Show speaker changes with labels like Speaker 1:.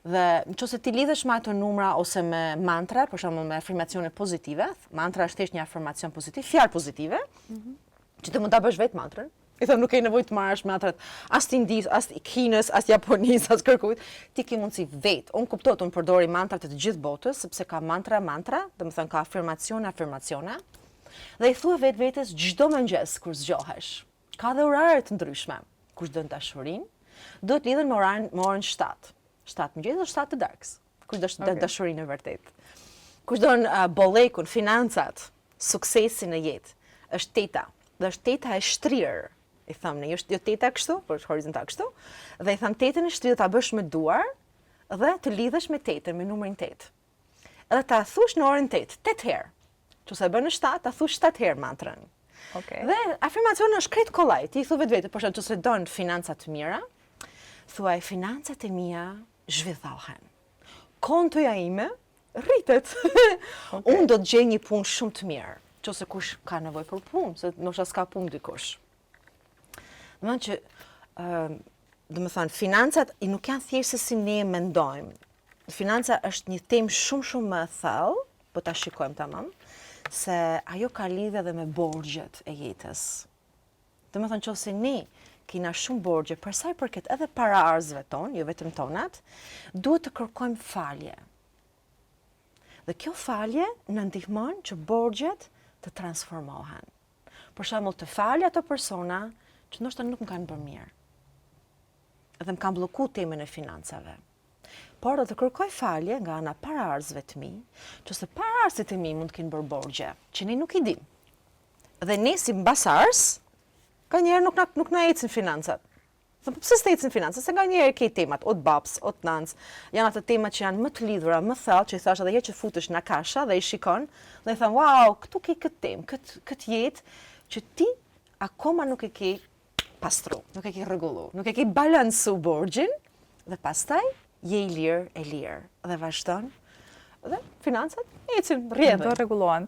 Speaker 1: Dhe nëse ti lidhesh me ato numra ose me mantra, për shembull me afirmacione pozitive, mantra është thjesht një afirmacion pozitiv, fjalë pozitive, që ti mund ta bësh vetë mantrën. I them nuk ke nevojë të marrësh mantrat as të Indis, as të Kinës, as Japonisë, as kërkujt. Ti ke mundësi vetë. Unë kuptoj të unë përdori mantrat të gjithë botës, sepse ka mantra, domethënë ka afirmacione. Dhe i thua vetes çdo mëngjes kur zgjohesh. Ka dhe orare të ndryshme. Kush don dashurinë, do të lidhen me orën 7. 7 mëngjes ose 7 të darkës. Kush do dashurinë e vërtet. Kush don bollekun, financat, suksesin në jetë, është teta. Dhe është teta e shtrirë. I them ne, jo teta kështu, por është horizontal kështu. Dhe i them tetën e shtrirë ta bësh me duar dhe të lidhesh me tetën, me numrin 8. Edhe ta thush në orën 8, 8 herë. Nëse bën në 7, ta thush 7 herë mantrën. Dhe afirmacioni është krejt kollaj. Ti i thu vetë, por nëse don financa të mira, thuaj financat e mia zhvillohen. Kontoja ime rritet. Unë do të gjej një punë shumë të mirë. Ose kush ka nevojë për punë, se ndoshta s'ka punë dikush. Domethënë financat nuk janë thjesht se si ne mendojmë. Financa është një temë shumë më e thellë, po ta shikojmë tamam, se ajo ka lidhje edhe me borxhet e jetës. Domethënë nëse ne kena shumë borxhe, për sa i përket edhe paraarzëve tonë, jo vetëm tonat, duhet të kërkojmë falje. Dhe kjo falje na ndihmon që borxhet të transformohen. Për shembull, të falja ato persona që ndoshta nuk më kanë bërë mirë. Edhe më kanë bllokuar temën e financave. Por edhe të kërkoj falje nga ana paraarzëve të mi, qëse paraarzët e mi mund të kenë bërë borxhe, që ne nuk i dim. Dhe ne si mbasars, kanjëherë nuk na ecin financat. Pse s'ecin financat? Se nganjëherë ke temat, o të babs, o të nancë, janë ato temat që janë më të lidhura, më thellë, që i thash edhe herë që futesh në kasha dhe i shikon, dhe i thënë, wow, këtu ke këtë temë, këtë jetë, që ti akoma nuk e ke pastru, nuk e ke rregullu, nuk e ke balansu borxhin, dhe pastaj je i lirë, dhe vazhdon, dhe financat ecin, rrjedhin.
Speaker 2: Do rregullohen.